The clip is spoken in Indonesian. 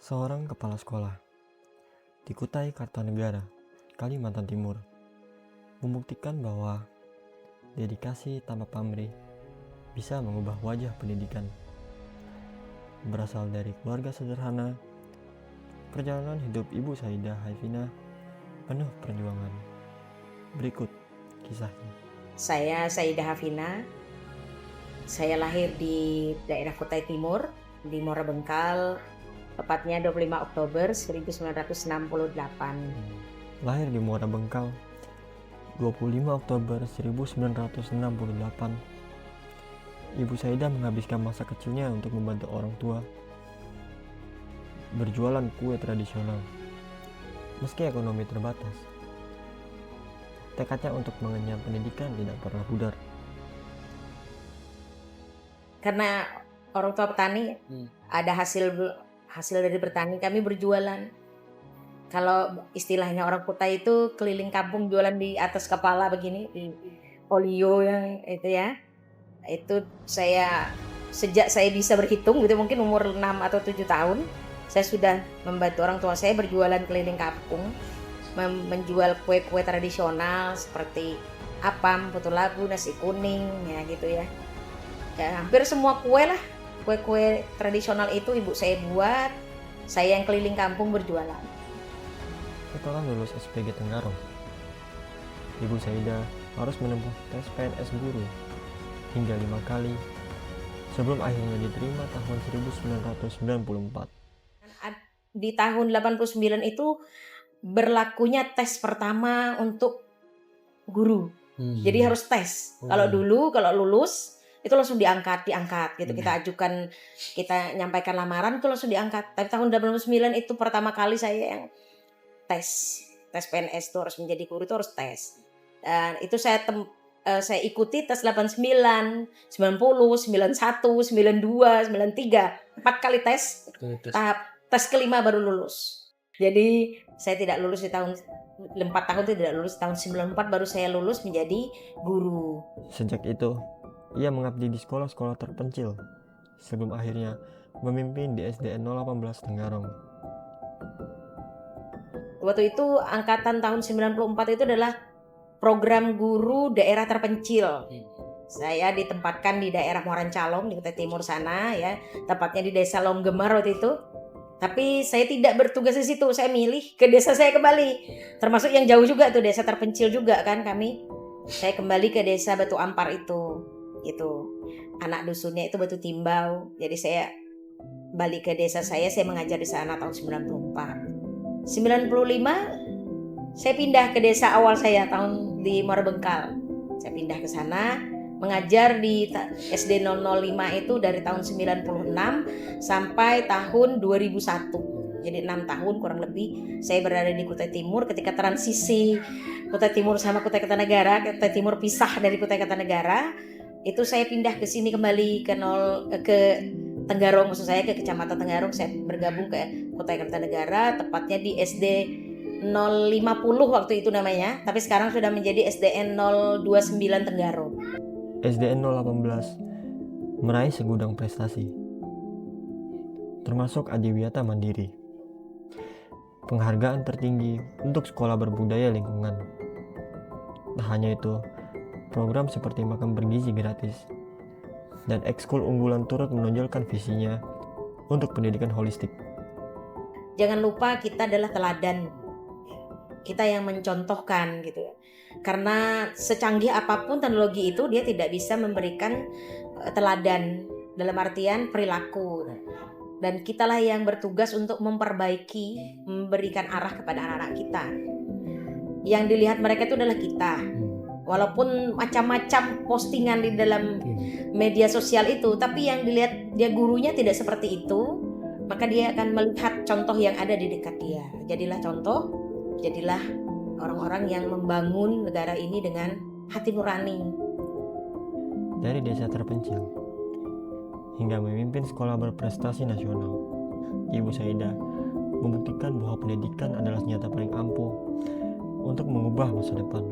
Seorang kepala sekolah di Kutai Kartanegara, Kalimantan Timur, membuktikan bahwa dedikasi tanpa pamrih bisa mengubah wajah pendidikan. Berasal dari keluarga sederhana, perjalanan hidup Ibu Saidah Hafina penuh perjuangan. Berikut kisahnya. Saya Saidah Hafina. Saya lahir di daerah Kutai Timur, di Muara Bengkal, tepatnya 25 Oktober 1968. Lahir di Muara Bengkal 25 Oktober 1968. Ibu Saidah menghabiskan masa kecilnya untuk membantu orang tua berjualan kue tradisional. Meski ekonomi terbatas, tekadnya untuk mengenyam pendidikan tidak pernah pudar. Karena orang tua petani, ada hasil dari bertani, kami berjualan. Kalau istilahnya orang Kutai itu keliling kampung jualan di atas kepala begini, di olio yang itu ya. Itu saya sejak saya bisa berhitung gitu, mungkin umur 6 atau 7 tahun, saya sudah membantu orang tua saya berjualan keliling kampung, menjual kue-kue tradisional seperti apam, putu labu, nasi kuning ya gitu ya. Hampir semua kue lah, kue-kue tradisional itu ibu saya buat, saya yang keliling kampung berjualan. Setelah lulus SPG Tenggarong, Ibu Saidah harus menempuh tes PNS guru hingga 5 kali sebelum akhirnya diterima tahun 1994. Di tahun 89 itu berlakunya tes pertama untuk guru. Jadi harus tes. Kalau dulu kalau lulus itu langsung diangkat gitu. Kita ajukan, kita nyampaikan lamaran itu langsung diangkat. Tapi tahun 89 itu pertama kali saya yang tes PNS itu harus menjadi guru itu harus tes. Dan itu saya ikuti tes 89, 90, 91, 92, 93. 4 kali tes. Tahap tes kelima baru lulus. Jadi saya tidak lulus di tahun 4 tahun itu tidak lulus, tahun 94 baru saya lulus menjadi guru. Sejak itu, ia mengabdi di sekolah-sekolah terpencil sebelum akhirnya memimpin di SDN 018 Tenggarong. Waktu itu angkatan tahun 94 itu adalah program guru daerah terpencil. Saya ditempatkan di daerah Muara Calong di Kutai Timur sana ya, tepatnya di Desa Longgemar waktu itu. Tapi saya tidak bertugas di situ, saya milih ke desa saya kembali. Termasuk yang jauh juga tuh, desa terpencil juga kan kami. Saya kembali ke desa Batu Ampar itu. Anak dusunnya itu Batu Timbau. Jadi saya balik ke desa saya mengajar di sana tahun 94. 95 saya pindah ke desa awal saya tahun di Muara Bengkal. Saya pindah ke sana mengajar di SD 005 itu dari tahun 96 sampai tahun 2001. Jadi 6 tahun kurang lebih saya berada di Kutai Timur ketika transisi Kutai Timur sama Kutai Kartanegara. Kutai Timur pisah dari Kutai Kartanegara. Itu saya pindah ke sini kembali ke Tenggarong, maksud saya ke Kecamatan Tenggarong. Saya bergabung ke Kutai Kartanegara, tepatnya di SD 050 waktu itu namanya, tapi sekarang sudah menjadi SDN 029 Tenggarong. SDN 018 meraih segudang prestasi, termasuk Adiwiyata Mandiri, penghargaan tertinggi untuk sekolah berbudaya lingkungan. Tak hanya itu, program seperti makan bergizi gratis dan ekskul unggulan turut menonjolkan visinya untuk pendidikan holistik. Jangan lupa kita adalah teladan, kita yang mencontohkan gitu. Karena secanggih apapun teknologi itu, dia tidak bisa memberikan teladan dalam artian perilaku. Dan kitalah yang bertugas untuk memperbaiki, memberikan arah kepada anak-anak kita. Yang dilihat mereka itu adalah kita. Walaupun macam-macam postingan di dalam media sosial itu, tapi yang dilihat dia gurunya tidak seperti itu, maka dia akan melihat contoh yang ada di dekat dia. Jadilah contoh, jadilah orang-orang yang membangun negara ini dengan hati nurani. Dari desa terpencil hingga memimpin sekolah berprestasi nasional, Ibu Saidah membuktikan bahwa pendidikan adalah senjata paling ampuh untuk mengubah masa depan.